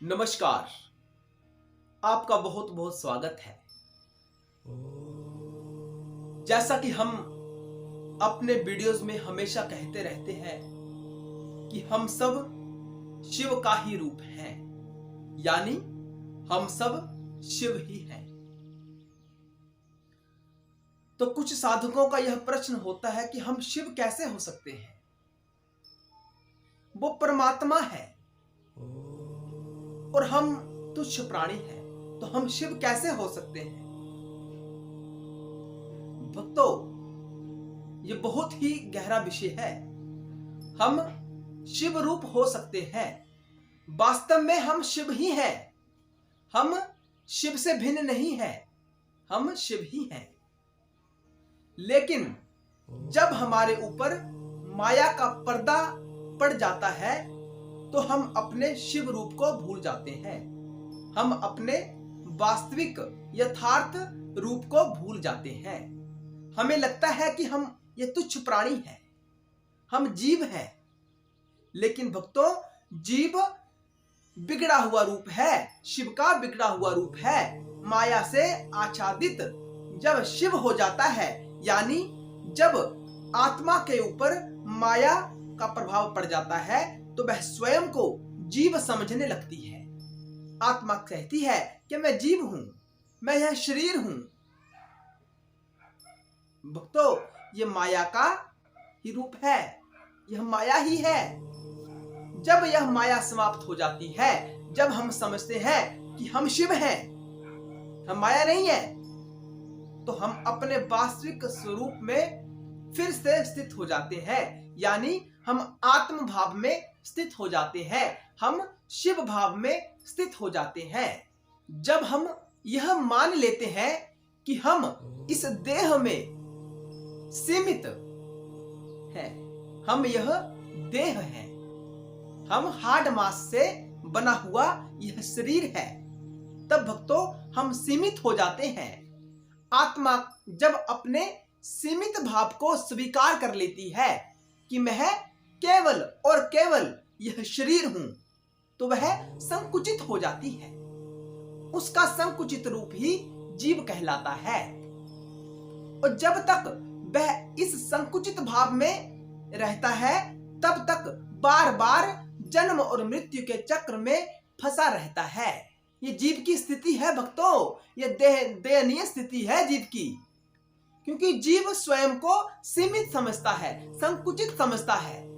नमस्कार। आपका बहुत बहुत स्वागत है। जैसा कि हम अपने वीडियोस में हमेशा कहते रहते हैं कि हम सब शिव का ही रूप हैं, यानी हम सब शिव ही हैं। तो कुछ साधकों का यह प्रश्न होता है कि हम शिव कैसे हो सकते हैं? वो परमात्मा है और हम तुच्छ प्राणी हैं, तो हम शिव कैसे हो सकते हैं? भक्तों, ये बहुत ही गहरा विषय है। हम शिव रूप हो सकते हैं। वास्तव में हम शिव ही हैं। हम शिव से भिन्न नहीं हैं। हम शिव ही हैं। लेकिन जब हमारे ऊपर माया का पर्दा पड़ जाता है तो हम अपने शिव रूप को भूल जाते हैं। हम अपने वास्तविक यथार्थ रूप को भूल जाते हैं। हमें लगता है कि हम ये तुच्छ प्राणी हैं, हम जीव हैं। लेकिन भक्तों, जीव बिगड़ा हुआ रूप है, शिव का बिगड़ा हुआ रूप है, माया से आच्छादित। जब शिव हो जाता है, यानी जब आत्मा के ऊपर माया का प्रभाव पड़ जाता है, तो वह स्वयं को जीव समझने लगती है। आत्मा कहती है कि मैं जीव हूं, मैं यह शरीर हूं। भक्तों, यह माया का ही रूप है, यह माया ही है। जब यह माया समाप्त हो जाती है, जब हम समझते हैं कि हम शिव हैं, हम माया नहीं है, तो हम अपने वास्तविक स्वरूप में फिर से स्थित हो जाते हैं। यानी हम आत्म भाव में स्थित हो जाते हैं, हम शिव भाव में स्थित हो जाते हैं। जब हम यह मान लेते हैं कि हम इस देह में सीमित हैं, हम यह देह है, हम हार्ड मांस से बना हुआ यह शरीर है, तब भक्तों हम सीमित हो जाते हैं। आत्मा जब अपने सीमित भाव को स्वीकार कर लेती है कि मैं केवल और केवल यह शरीर हूं, तो वह संकुचित हो जाती है। उसका संकुचित रूप ही जीव कहलाता है। और जब तक वह इस संकुचित भाव में रहता है, तब तक बार बार जन्म और मृत्यु के चक्र में फंसा रहता है। ये जीव की स्थिति है भक्तों, यह दयनीय स्थिति है जीव की। क्योंकि जीव स्वयं को सीमित समझता है, संकुचित समझता है।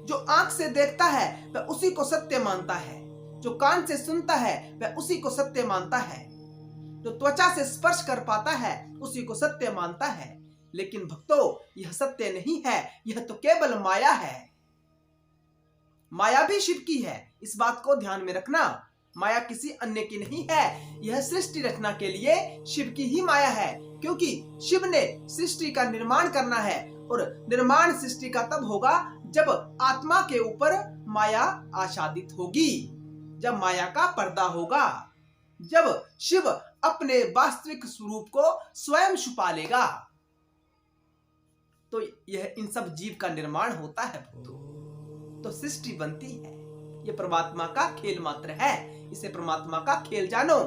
जो आंख से देखता है वह उसी को सत्य मानता है, जो कान से सुनता है वह उसी को सत्य मानता है, जो त्वचा से स्पर्श कर पाता है उसी को सत्य मानता है। लेकिन भक्तों, यह सत्य नहीं है, यह तो केवल माया है। माया भी शिव की है, इस बात को ध्यान में रखना। माया किसी अन्य की नहीं है। यह सृष्टि रचना के लिए शिव की ही माया है, क्योंकि शिव ने सृष्टि का निर्माण करना है। और निर्माण सृष्टि का तब होगा जब आत्मा के ऊपर माया आच्छादित होगी, जब माया का पर्दा होगा, जब शिव अपने वास्तविक स्वरूप को स्वयं छुपा लेगा, तो यह इन सब जीव का निर्माण होता है भक्तों। तो सृष्टि बनती है। यह परमात्मा का खेल मात्र है। इसे परमात्मा का खेल जानो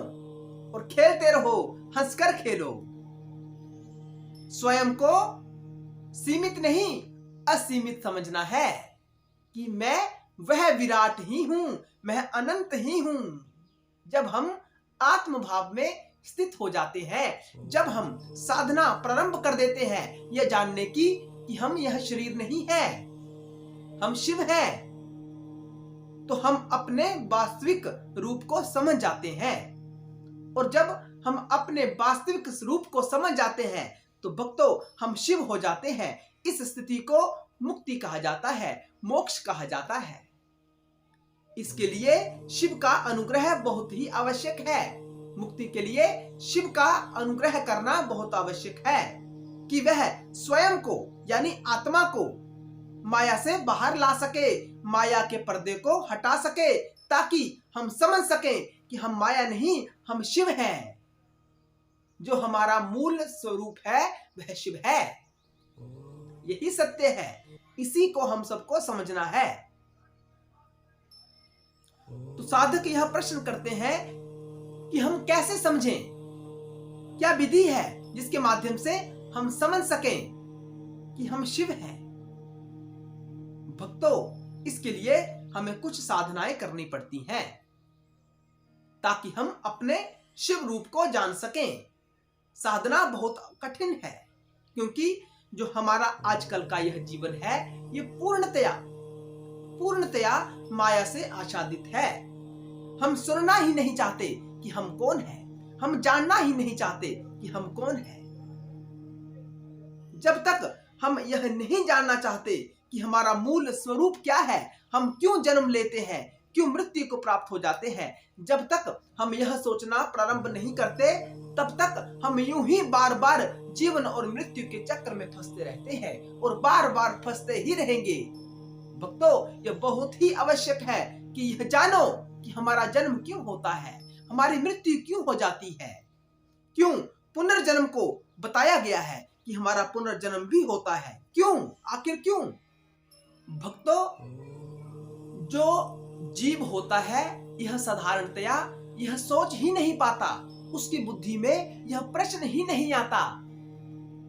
और खेलते रहो, हंसकर खेलो। स्वयं को सीमित नहीं, असीमित समझना है कि मैं वह विराट ही हूं, मैं अनंत ही हूं। जब हम आत्म भाव में स्थित हो जाते हैं, जब हम साधना प्रारंभ कर देते हैं यह जानने की कि हम यह शरीर नहीं है, हम शिव हैं, तो हम अपने वास्तविक रूप को समझ जाते हैं। और जब हम अपने वास्तविक रूप को समझ जाते हैं तो भक्तों हम शिव हो जाते हैं। इस स्थिति को मुक्ति कहा जाता है, मोक्ष कहा जाता है। इसके लिए शिव का अनुग्रह बहुत ही आवश्यक है। मुक्ति के लिए शिव का अनुग्रह करना बहुत आवश्यक है कि वह स्वयं को यानी आत्मा को माया से बाहर ला सके, माया के पर्दे को हटा सके, ताकि हम समझ सके कि हम माया नहीं, हम शिव हैं। जो हमारा मूल स्वरूप है वह शिव है। यही सत्य है, इसी को हम सबको समझना है। तो साधक यह प्रश्न करते हैं कि हम कैसे समझें, क्या विधि है जिसके माध्यम से हम समझ सकें कि हम शिव हैं। भक्तों, इसके लिए हमें कुछ साधनाएं करनी पड़ती हैं ताकि हम अपने शिव रूप को जान सकें। साधना बहुत कठिन है क्योंकि जो हमारा आजकल का यह जीवन है ये पूर्णतया माया से आच्छादित है। हम सुनना ही नहीं चाहते कि हम कौन हैं, हम जानना ही नहीं चाहते कि हम कौन हैं। जब तक हम यह नहीं जानना चाहते कि हमारा मूल स्वरूप क्या है, हम क्यों जन्म लेते हैं, क्यों मृत्यु को प्राप्त हो जाते हैं, जब तक हम यह सोचना प्रारंभ नहीं करते तब तक हम यूं ही बार बार जीवन और मृत्यु के चक्र में फंसते रहते हैं और बार बार फंसते ही रहेंगे। भक्तों, यह बहुत ही आवश्यक है कि यह जानो कि हमारा जन्म क्यों होता है, हमारी मृत्यु क्यों हो जाती है, क्यों पुनर्जन्म को बताया गया है कि हमारा पुनर्जन्म भी होता है, क्यों, आखिर क्यों। भक्तों, जो जीव होता है यह साधारणतया यह सोच ही नहीं पाता, उसकी बुद्धि में यह प्रश्न ही नहीं आता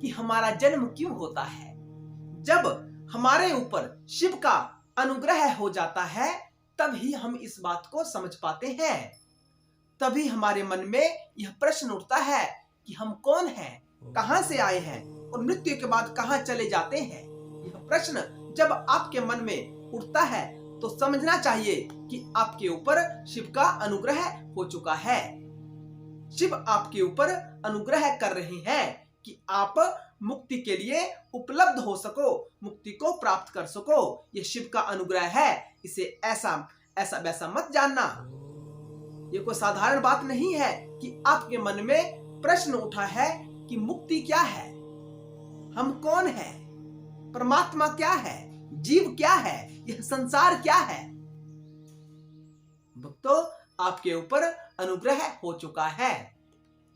कि हमारा जन्म क्यों होता है। जब हमारे ऊपर शिव का अनुग्रह हो जाता है तभी हम इस बात को समझ पाते हैं। तभी हमारे मन में यह प्रश्न उठता है कि हम कौन हैं, कहां से आए हैं और मृत्यु के बाद कहां चले जाते हैं। यह प्रश्न जब आपके मन में उठता है तो समझना चाहिए कि आपके ऊपर शिव का अनुग्रह हो चुका है। शिव आपके ऊपर अनुग्रह कर रहे हैं कि आप मुक्ति के लिए उपलब्ध हो सको, मुक्ति को प्राप्त कर सको। यह शिव का अनुग्रह है, इसे ऐसा वैसा मत जानना। यह कोई साधारण बात नहीं है कि आपके मन में प्रश्न उठा है कि मुक्ति क्या है, हम कौन हैं, परमात्मा क्या है, जीव क्या है, यह संसार क्या है। भक्तों, आपके ऊपर अनुग्रह हो चुका है।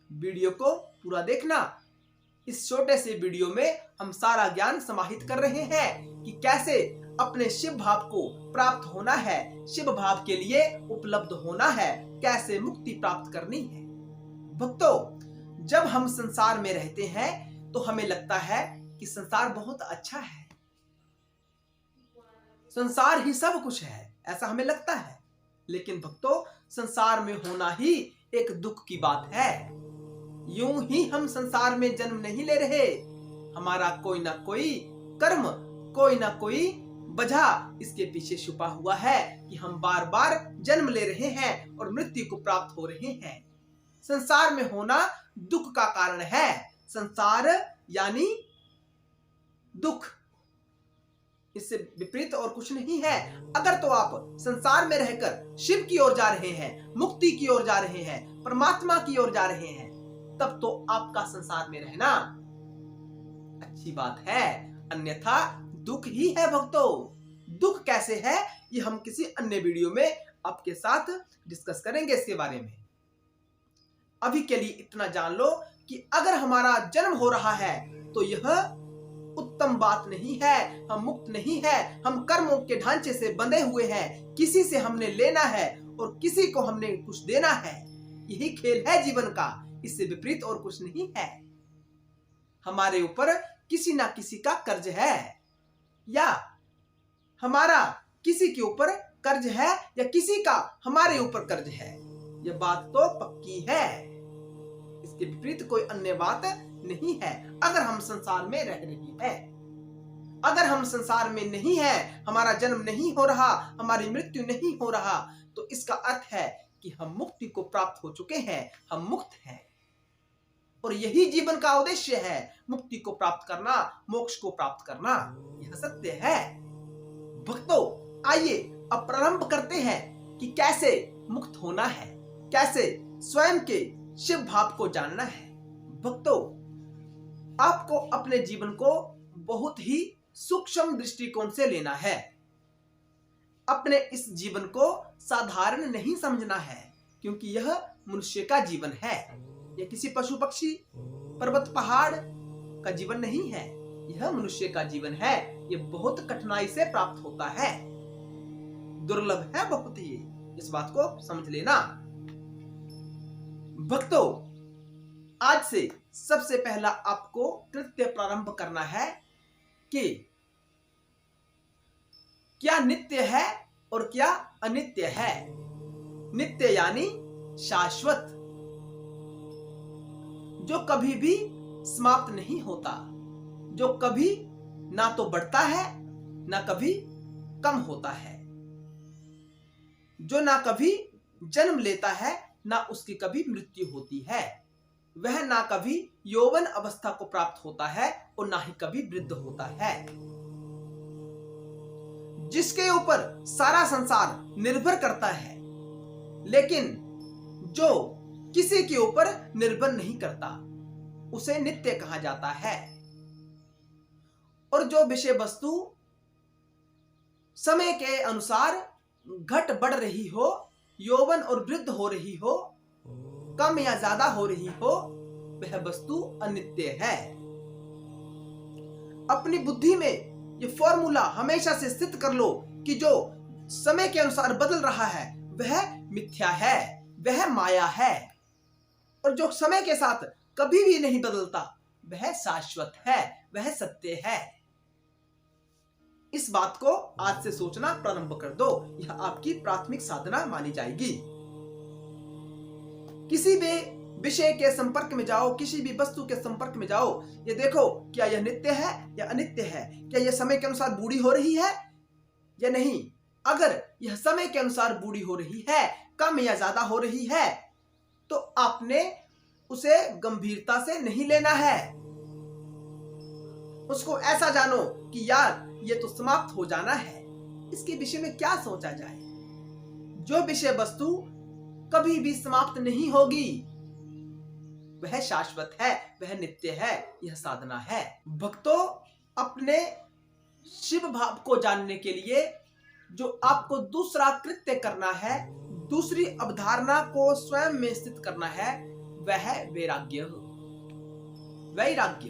वीडियो को पूरा देखना। इस छोटे से वीडियो में हम सारा ज्ञान समाहित कर रहे हैं कि कैसे अपने शिव भाव को प्राप्त होना है, शिव भाव के लिए उपलब्ध होना है, कैसे मुक्ति प्राप्त करनी है। भक्तों, जब हम संसार में रहते हैं तो हमें लगता है कि संसार बहुत अच्छा है, संसार ही सब कुछ है, ऐसा हमें लगता है। लेकिन भक्तों, संसार में होना ही एक दुख की बात है। यूं ही हम संसार में जन्म नहीं ले रहे, हमारा कोई ना कोई कर्म, कोई ना कोई वजह इसके पीछे छुपा हुआ है कि हम बार बार जन्म ले रहे हैं और मृत्यु को प्राप्त हो रहे हैं। संसार में होना दुख का कारण है। संसार यानी दुख, इससे विपरीत और कुछ नहीं है। अगर तो आप संसार में रहकर शिव की ओर जा रहे हैं, मुक्ति की ओर जा रहे हैं, परमात्मा की ओर जा रहे हैं, तब तो आपका संसार में रहना अच्छी बात है, अन्यथा दुख ही है। भक्तों, दुख कैसे है ये हम किसी अन्य वीडियो में आपके साथ डिस्कस करेंगे इसके बारे में। अभी के लिए इतना जान लो कि अगर हमारा जन्म हो रहा है तो यह उत्तम बात नहीं है, हम मुक्त नहीं है, हम कर्मों के ढांचे से बंधे हुए हैं, किसी से हमने लेना है और किसी को हमने कुछ देना है। यही खेल है जीवन का, इससे विपरीत और कुछ नहीं है। हमारे ऊपर किसी ना किसी का कर्ज है, या हमारा किसी के ऊपर कर्ज है, या किसी का हमारे ऊपर कर्ज है। यह बात तो पक्की है, इसके विपरीत कोई अन्य बात नहीं है। अगर हम संसार में रह रहे हैं, अगर हम संसार में नहीं है, हमारा जन्म नहीं हो रहा, हमारी मृत्यु नहीं हो रहा, तो इसका अर्थ है कि हम मुक्ति को प्राप्त हो चुके हैं, हम मुक्त हैं। और यही जीवन का उद्देश्य है, मुक्ति को प्राप्त करना, मोक्ष को प्राप्त करना, यह सत्य है। भक्तों, आइए अब प्रारंभ करते हैं कि कैसे मुक्त होना है, कैसे स्वयं के शिव भाव को जानना है। भक्तों, आपको अपने जीवन को बहुत ही सूक्ष्म दृष्टिकोण से लेना है। अपने इस जीवन को साधारण नहीं समझना है, क्योंकि यह मनुष्य का जीवन है। यह किसी पशु पक्षी, पर्वत पहाड़ का जीवन नहीं है, यह मनुष्य का जीवन है। यह बहुत कठिनाई से प्राप्त होता है, दुर्लभ है बहुत ही। इस बात को समझ लेना। भक्तों, आज से सबसे पहला आपको कृत्य प्रारंभ करना है कि क्या नित्य है और क्या अनित्य है। नित्य यानी शाश्वत, जो कभी भी समाप्त नहीं होता, जो कभी ना तो बढ़ता है ना कभी कम होता है, जो ना कभी जन्म लेता है ना उसकी कभी मृत्यु होती है, वह ना कभी यौवन अवस्था को प्राप्त होता है और ना ही कभी वृद्ध होता है, जिसके ऊपर सारा संसार निर्भर करता है, लेकिन जो किसी के ऊपर निर्भर नहीं करता उसे नित्य कहा जाता है। और जो विषय वस्तु समय के अनुसार घट बढ़ रही हो, यौवन और वृद्ध हो रही हो, कम या ज्यादा हो रही हो, वह वस्तु अनित्य है। अपनी बुद्धि में ये फॉर्मूला हमेशा से सिद्ध कर लो कि जो समय के अनुसार बदल रहा है वह मिथ्या है, वह माया है, और जो समय के साथ कभी भी नहीं बदलता वह शाश्वत है, वह सत्य है। इस बात को आज से सोचना प्रारंभ कर दो, यह आपकी प्राथमिक साधना मानी जाएगी। किसी भी विषय के संपर्क में जाओ, किसी भी वस्तु के संपर्क में जाओ, ये देखो क्या यह नित्य है या अनित्य है, क्या यह समय के अनुसार बूढ़ी हो रही है या नहीं। अगर यह समय के अनुसार बूढ़ी हो रही है, कम या ज्यादा हो रही है, तो आपने उसे गंभीरता से नहीं लेना है। उसको ऐसा जानो कि यार ये तो समाप्त हो जाना है, इसके विषय में क्या सोचा जाए। जो विषय वस्तु कभी भी समाप्त नहीं होगी वह शाश्वत है, वह नित्य है, यह साधना है। भक्तों, अपने शिव भाव को जानने के लिए जो आपको दूसरा कृत्य करना है, दूसरी अवधारणा को स्वयं में स्थित करना है, वह है वैराग्य। वैराग्य,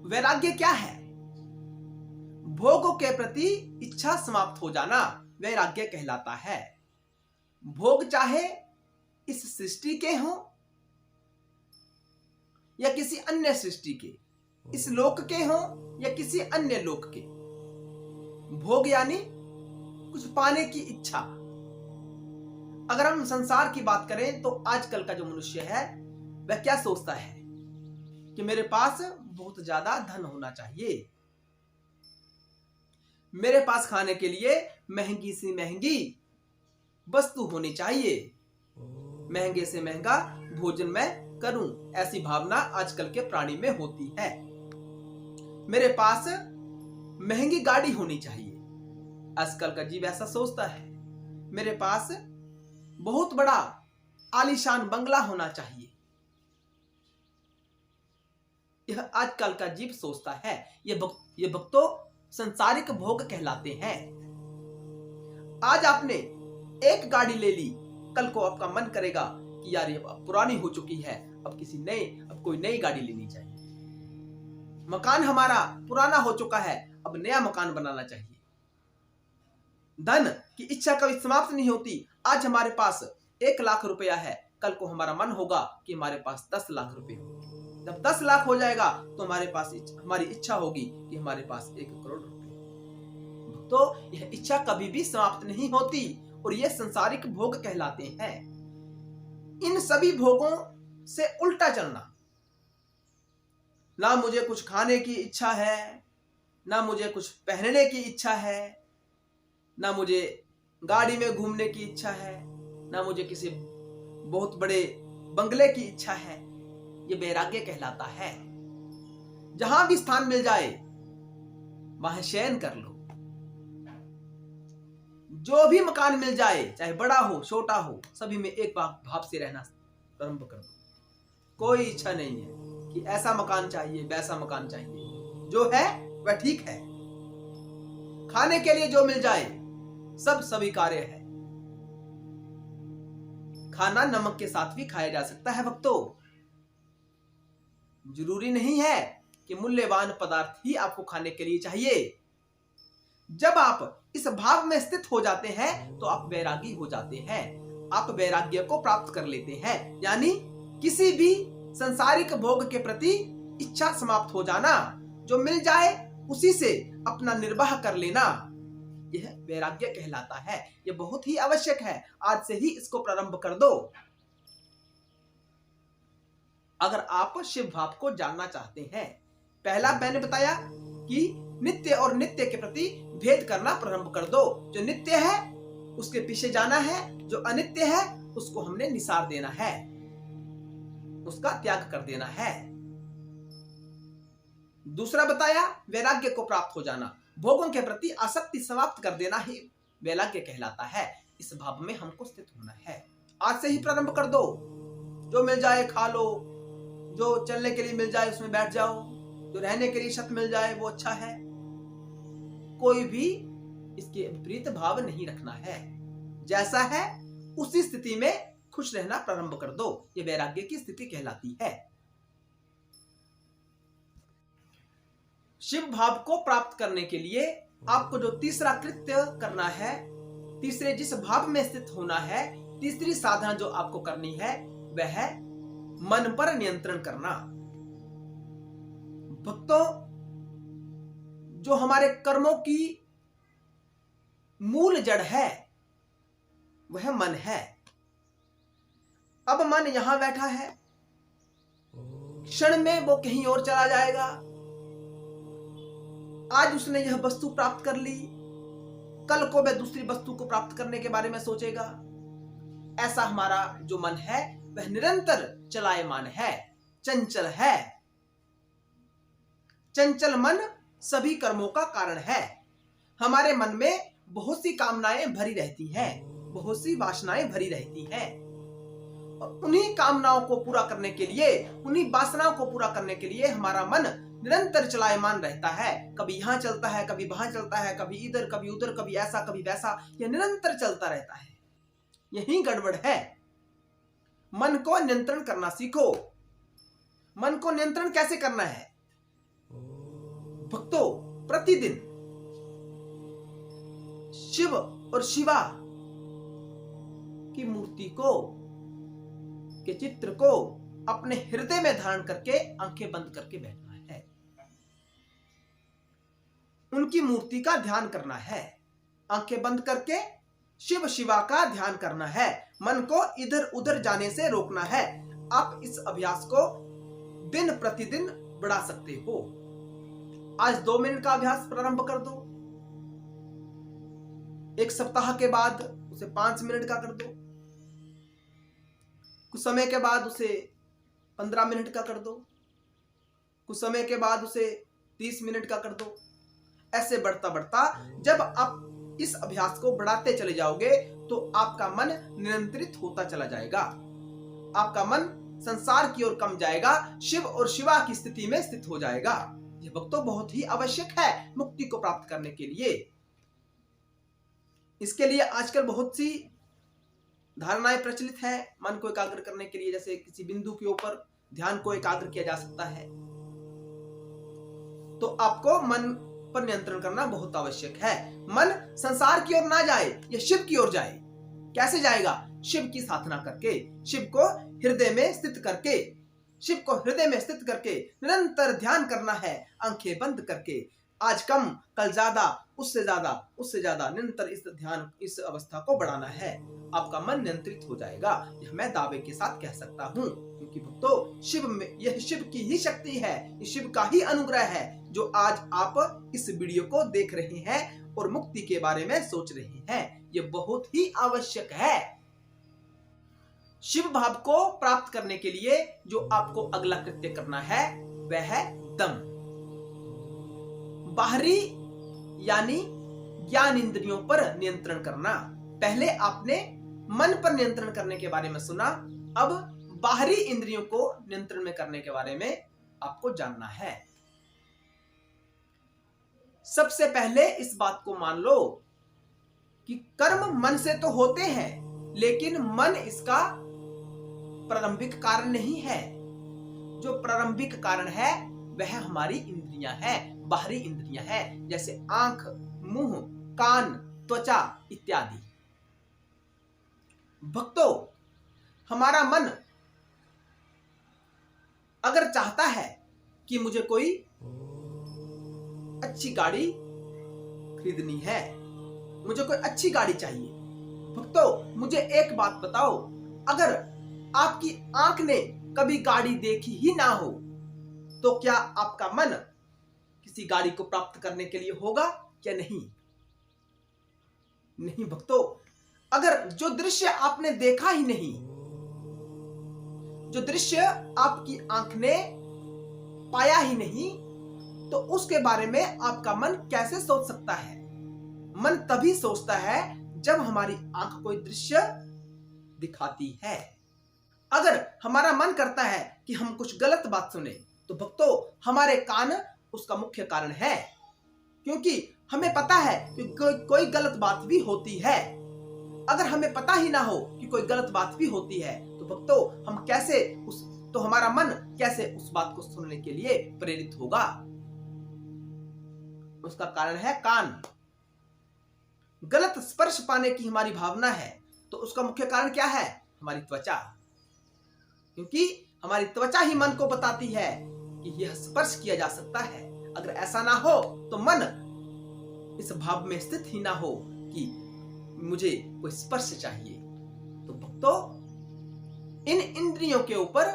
वैराग्य क्या है? भोगों के प्रति इच्छा समाप्त हो जाना वैराग्य कहलाता है। भोग चाहे इस सृष्टि के हों या किसी अन्य सृष्टि के, इस लोक के हों या किसी अन्य लोक के। भोग यानी कुछ पाने की इच्छा। अगर हम संसार की बात करें तो आजकल का जो मनुष्य है वह क्या सोचता है कि मेरे पास बहुत ज्यादा धन होना चाहिए, मेरे पास खाने के लिए महंगी सी महंगी वस्तु होनी चाहिए, महंगे से महंगा भोजन मैं करूं, ऐसी भावना आजकल के प्राणी में होती है। मेरे पास महंगी गाड़ी होनी चाहिए, आजकल का जीव ऐसा सोचता है। मेरे पास बहुत बड़ा आलीशान बंगला होना चाहिए, यह आजकल का जीव सोचता है। ये भक्तों संसारिक भोग कहलाते हैं। आज आपने एक गाड़ी ले ली, कल को आपका मन करेगा कि यार ये अब पुरानी हो चुकी है, अब कोई नई गाड़ी लेनी चाहिए। मकान हमारा पुराना हो चुका है, अब नया मकान बनाना चाहिए। धन की इच्छा कभी समाप्त नहीं होती। आज हमारे पास 1 लाख रुपया है, कल को हमारा मन होगा कि हमारे पास 10 लाख रुपए हो। जब 10 लाख हो जाएगा तो हमारी इच्छा होगी कि हमारे पास 1 करोड़ रुपए। तो यह इच्छा कभी भी समाप्त नहीं होती और यह संसारिक भोग कहलाते हैं। इन सभी भोगों से उल्टा चलना, ना मुझे कुछ खाने की इच्छा है, ना मुझे कुछ पहनने की इच्छा है, ना मुझे गाड़ी में घूमने की इच्छा है, ना मुझे किसी बहुत बड़े बंगले की इच्छा है, ये वैराग्य कहलाता है। जहां भी स्थान मिल जाए वहां शयन कर लो, जो भी मकान मिल जाए, चाहे बड़ा हो छोटा हो, सभी में एक भाव से रहना प्रारंभ कर दो। कोई इच्छा नहीं है कि ऐसा मकान चाहिए वैसा मकान चाहिए, जो है वह ठीक है। खाने के लिए जो मिल जाए सब स्वीकार्य है। खाना नमक के साथ भी खाया जा सकता है भक्तों। जरूरी नहीं है कि मूल्यवान पदार्थ ही आपको खाने के लिए चाहिए। जब आप इस भाव में स्थित हो जाते हैं तो आप वैरागी हो जाते हैं, आप वैराग्य को प्राप्त कर लेते हैं। यानी किसी भी संसारिक भोग के प्रति इच्छा समाप्त हो जाना, जो मिल जाए उसी से अपना निर्वाह कर लेना, यह वैराग्य कहलाता है। यह बहुत ही आवश्यक है, आज से ही इसको प्रारंभ कर दो। अगर आप शिव भाव को जानना चाहते हैं, पहला मैंने बताया कि नित्य और नित्य के प्रति भेद करना प्रारंभ कर दो। जो नित्य है उसके पीछे जाना है, जो अनित्य है उसको हमने निसार देना है, उसका त्याग कर देना है। दूसरा बताया वैराग्य को प्राप्त हो जाना, भोगों के प्रति आसक्ति समाप्त कर देना ही वैराग्य कहलाता है। इस भाव में हमको स्थित होना है। आज से ही प्रारंभ कर दो। जो मिल जाए खा लो, जो चलने के लिए मिल जाए उसमें बैठ जाओ, जो रहने के लिए छत मिल जाए वो अच्छा है। कोई भी इसके विपरीत भाव नहीं रखना है, जैसा है उसी स्थिति में खुश रहना प्रारंभ कर दो। ये वैराग्य की स्थिति कहलाती है। शिव भाव को प्राप्त करने के लिए आपको जो तीसरा कृत्य करना है, तीसरे जिस भाव में स्थित होना है, तीसरी साधना जो आपको करनी है वह है मन पर नियंत्रण करना। भक्तों, जो हमारे कर्मों की मूल जड़ है वह मन है। अब मन यहां बैठा है, क्षण में वो कहीं और चला जाएगा। आज उसने यह वस्तु प्राप्त कर ली, कल को वह दूसरी वस्तु को प्राप्त करने के बारे में सोचेगा। ऐसा हमारा जो मन है वह निरंतर चलायमान है, चंचल है। चंचल मन सभी कर्मों का कारण है। हमारे मन में बहुत सी कामनाएं भरी रहती हैं, बहुत सी वासनाएं भरी रहती हैं, और उन्हीं कामनाओं को पूरा करने के लिए, उन्हीं वासनाओं को पूरा करने के लिए हमारा मन निरंतर चलायमान रहता है। कभी यहां चलता है, कभी वहां चलता है, कभी इधर कभी उधर, कभी ऐसा कभी वैसा, यह निरंतर चलता रहता है। यही गड़बड़ है। मन को नियंत्रण करना सीखो। मन को नियंत्रण कैसे करना है? भक्तों, प्रतिदिन शिव और शिवा की मूर्ति को, के चित्र को अपने हृदय में धारण करके आंखें बंद करके बैठना है। उनकी मूर्ति का ध्यान करना है। आंखें बंद करके शिव शिवा का ध्यान करना है। मन को इधर उधर जाने से रोकना है। आप इस अभ्यास को दिन प्रतिदिन बढ़ा सकते हो। आज 2 मिनट का अभ्यास प्रारंभ कर दो, एक सप्ताह के बाद उसे 5 मिनट का कर दो, कुछ समय के बाद उसे 15 मिनट का कर दो, कुछ समय के बाद उसे 30 मिनट का कर दो। ऐसे बढ़ता बढ़ता जब आप इस अभ्यास को बढ़ाते चले जाओगे तो आपका मन नियंत्रित होता चला जाएगा। आपका मन संसार की ओर कम जाएगा, शिव और शिवा की स्थिति में स्थित हो जाएगा। यह भक्तों बहुत ही आवश्यक है मुक्ति को प्राप्त करने के लिए। इसके लिए आजकल बहुत सी धारणाएं प्रचलित है। मन को एकाग्र करने के लिए जैसे किसी बिंदु के ऊपर ध्यान को एकाग्र किया जा सकता है। तो आपको मन पर नियंत्रण करना बहुत आवश्यक है। मन संसार की ओर ना जाए, यह शिव की ओर जाए। कैसे जाएगा? शिव की साधना करके, शिव को हृदय में स्थित करके, शिव को हृदय में स्थित करके निरंतर ध्यान करना है, आंखें बंद करके। आज कम कल ज्यादा, उससे ज्यादा निरंतर इस ध्यान, इस अवस्था को बढ़ाना है। आपका मन नियंत्रित हो जाएगा, यह मैं दावे के साथ कह सकता हूँ। क्योंकि भक्तों, शिव में, यह शिव की ही शक्ति है, ये शिव का ही अनुग्रह है जो आज आप इस वीडियो को देख रहे हैं और मुक्ति के बारे में सोच रहे हैं। यह बहुत ही आवश्यक है। शिव भाव को प्राप्त करने के लिए जो आपको अगला कृत्य करना है वह है दम। बाहरी यानी ज्ञान इंद्रियों पर नियंत्रण करना। पहले आपने मन पर नियंत्रण करने के बारे में सुना, अब बाहरी इंद्रियों को नियंत्रण में करने के बारे में आपको जानना है। सबसे पहले इस बात को मान लो कि कर्म मन से तो होते हैं, लेकिन मन इसका प्रारंभिक कारण नहीं है। जो प्रारंभिक कारण है वह हमारी इंद्रियां हैं, बाहरी इंद्रियां हैं। जैसे आंख, मुंह, कान, त्वचा इत्यादि। भक्तों, हमारा मन अगर चाहता है कि मुझे कोई अच्छी गाड़ी खरीदनी है, मुझे कोई अच्छी गाड़ी चाहिए, भक्तों मुझे एक बात बताओ, अगर आपकी आंख ने कभी गाड़ी देखी ही ना हो तो क्या आपका मन किसी गाड़ी को प्राप्त करने के लिए होगा या नहीं? नहीं भक्तों, अगर जो दृश्य आपने देखा ही नहीं, जो दृश्य आपकी आंख ने पाया ही नहीं, तो उसके बारे में आपका मन कैसे सोच सकता है? मन तभी सोचता है जब हमारी आंख कोई दृश्य दिखाती है। अगर हमारा मन करता है कि हम कुछ गलत बात सुने, तो भक्तों हमारे कान उसका मुख्य कारण है, क्योंकि हमें पता है कि कोई गलत बात भी होती है। अगर हमें पता ही ना हो कि कोई गलत बात भी होती है, तो भक्तों हम कैसे तो हमारा मन कैसे उस बात को सुनने के लिए प्रेरित होगा? उसका कारण है कान। गलत स्पर्श पाने की हमारी भावना है, तो उसका मुख्य कारण क्या है? हमारी त्वचा, क्योंकि हमारी त्वचा ही मन को बताती है कि यह स्पर्श किया जा सकता है। अगर ऐसा ना हो तो मन इस भाव में स्थित ही ना हो कि मुझे कोई स्पर्श चाहिए। तो भक्तों, इन इंद्रियों के ऊपर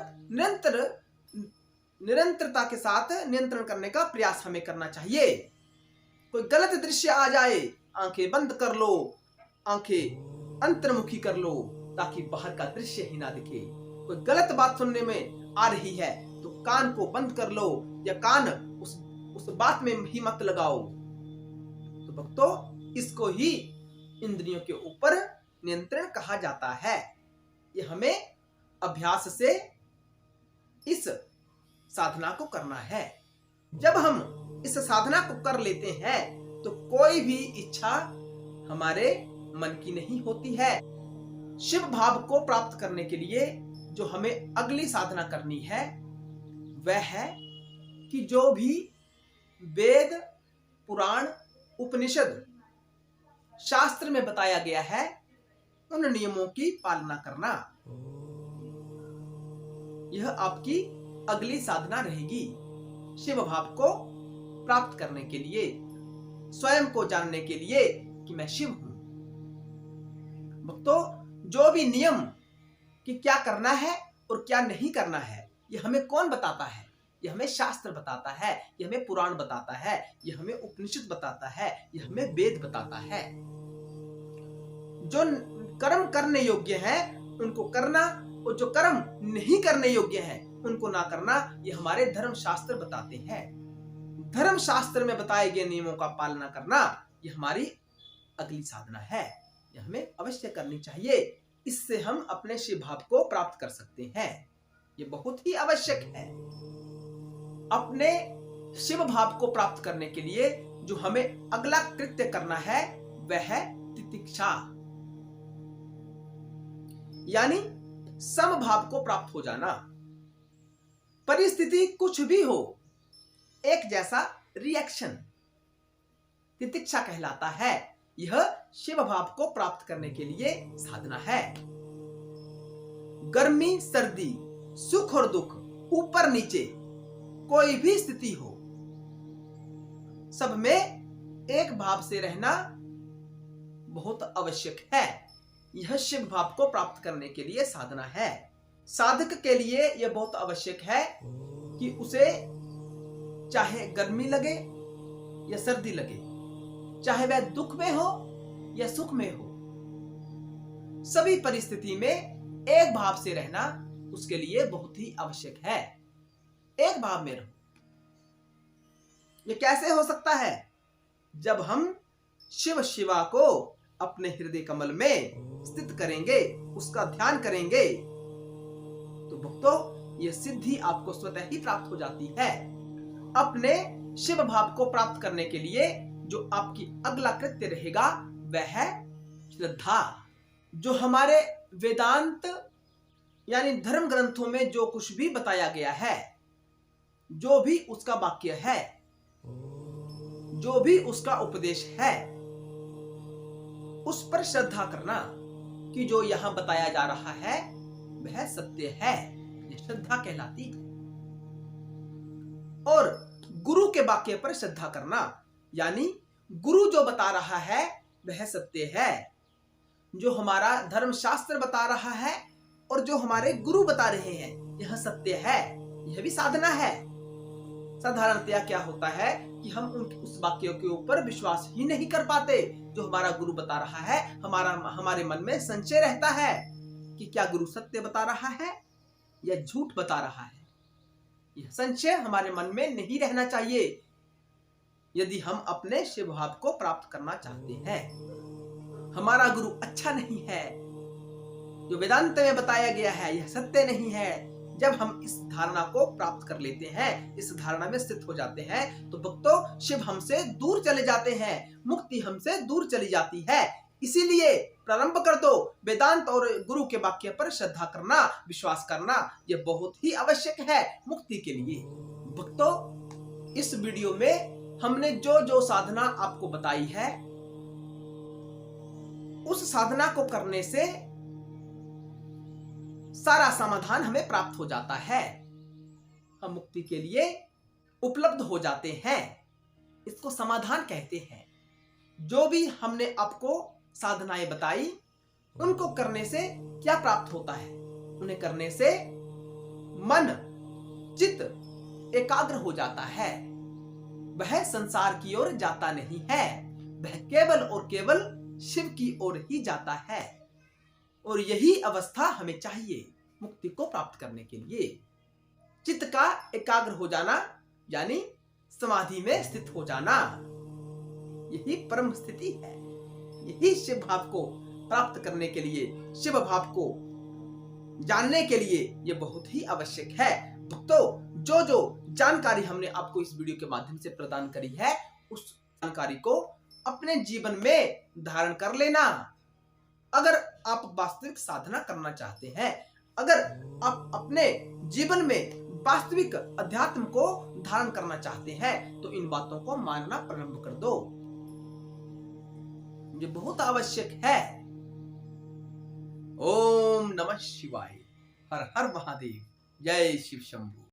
निरंतरता के साथ नियंत्रण करने का प्रयास हमें करना चाहिए। कोई गलत दृश्य आ जाए, आंखें बंद कर लो, आंखें अंतर्मुखी कर लो, ताकि बाहर का दृश्य ही ना दिखे। कोई गलत बात सुनने में आ रही है तो कान को बंद कर लो, या कान उस बात में ही मत लगाओ। तो भक्तों, इसको ही इंद्रियों के ऊपर नियंत्रण कहा जाता है। यह हमें अभ्यास से इस साधना को करना है। जब हम इस साधना को कर लेते हैं तो कोई भी इच्छा हमारे मन की नहीं होती है। शिव भाव को प्राप्त करने के लिए जो हमें अगली साधना करनी है वह है कि जो भी वेद, पुराण, उपनिषद, शास्त्र में बताया गया है उन नियमों की पालना करना। यह आपकी अगली साधना रहेगी शिव भाव को प्राप्त करने के लिए, स्वयं को जानने के लिए कि मैं शिव हूं। भक्तों, जो भी नियम कि क्या करना है और क्या नहीं करना है, यह हमें कौन बताता है? यह हमें शास्त्र बताता है, यह हमें पुराण बताता है, यह हमें उपनिषद बताता है, यह हमें वेद बताता है। जो कर्म करने योग्य है उनको करना, और जो कर्म नहीं करने योग्य है उनको ना करना, यह हमारे धर्म शास्त्र बताते हैं। धर्म शास्त्र में बताए गए नियमों का पालना करना यह हमारी अगली साधना है। यह हमें अवश्य करनी चाहिए। इससे हम अपने शिव भाव को प्राप्त कर सकते हैं। यह बहुत ही आवश्यक है। अपने शिव भाव को प्राप्त करने के लिए जो हमें अगला कृत्य करना है वह है तितिक्षा, यानी समभाव को प्राप्त हो जाना। परिस्थिति कुछ भी हो, एक जैसा रिएक्शन तितिक्षा कहलाता है। यह शिव भाव को प्राप्त करने के लिए साधना है। गर्मी, सर्दी, सुख और दुख, ऊपर नीचे, कोई भी स्थिति हो, सब में एक भाव से रहना बहुत आवश्यक है। यह शिव भाव को प्राप्त करने के लिए साधना है। साधक के लिए यह बहुत आवश्यक है कि उसे चाहे गर्मी लगे या सर्दी लगे, चाहे वह दुख में हो या सुख में हो, सभी परिस्थिति में एक भाव से रहना उसके लिए बहुत ही आवश्यक है। एक भाव में रहो। यह कैसे हो सकता है? जब हम शिव शिवा को अपने हृदय कमल में स्थित करेंगे, उसका ध्यान करेंगे, तो भक्तों यह सिद्धि आपको स्वतः ही प्राप्त हो जाती है। अपने शिव भाव को प्राप्त करने के लिए जो आपकी अगला कृत्य रहेगा वह है श्रद्धा। जो हमारे वेदांत यानी धर्म ग्रंथों में जो कुछ भी बताया गया है, जो भी उसका वाक्य है, जो भी उसका उपदेश है, उस पर श्रद्धा करना कि जो यहां बताया जा रहा है वह सत्य है, यह श्रद्धा कहलाती है। और गुरु के वाक्य पर श्रद्धा करना, यानी गुरु जो बता रहा है वह सत्य है, जो हमारा धर्मशास्त्र बता रहा है और जो हमारे गुरु बता रहे हैं यह सत्य है, यह भी साधना है। साधारणतया क्या होता है कि हम उस वाक्यों के ऊपर विश्वास ही नहीं कर पाते जो हमारा गुरु बता रहा है। हमारे मन में संशय रहता है कि क्या गुरु सत्य बता रहा है या झूठ बता रहा है। यह संशय हमारे मन में नहीं रहना चाहिए यदि हम अपने शिव भाव को प्राप्त करना चाहते हैं। हमारा गुरु अच्छा नहीं है, जो वेदांत में बताया गया है यह सत्य नहीं है। जब हम इस धारणा को प्राप्त कर लेते हैं, इस धारणा में स्थित हो जाते हैं, तो भक्तों शिव हमसे दूर चले जाते हैं, मुक्ति हमसे दूर चली जाती है। इसीलिए प्रारंभ कर दो वेदांत और गुरु के वाक्य पर श्रद्धा करना, विश्वास करना, यह बहुत ही आवश्यक है मुक्ति के लिए। भक्तों इस वीडियो में हमने जो जो साधना आपको बताई है, उस साधना को करने से सारा समाधान हमें प्राप्त हो जाता है, हम मुक्ति के लिए उपलब्ध हो जाते हैं। इसको समाधान कहते हैं। जो भी हमने आपको साधनाएं बताई उनको करने से क्या प्राप्त होता है? उन्हें करने से मन चित्त एकाग्र हो जाता है, वह संसार की ओर जाता नहीं है, वह केवल और केवल शिव की ओर ही जाता है। और यही अवस्था हमें चाहिए मुक्ति को प्राप्त करने के लिए। चित्त का एकाग्र हो जाना यानी समाधि में स्थित हो जाना, यही परम स्थिति है। यही शिव भाव को प्राप्त करने के लिए, शिव भाव को जानने के लिए यह बहुत ही आवश्यक है। भक्तों जो जो जानकारी हमने आपको इस वीडियो के माध्यम से प्रदान करी है, उस जानकारी को अपने जीवन में धारण कर लेना। अगर आप वास्तविक साधना करना चाहते हैं, अगर आप अपने जीवन में वास्तविक अध्यात्म को धारण करना चाहते हैं, तो इन बातों को मानना प्रारंभ कर दो। ये बहुत आवश्यक है। ओम नमः शिवाय। हर हर महादेव। जय शिव शंभू।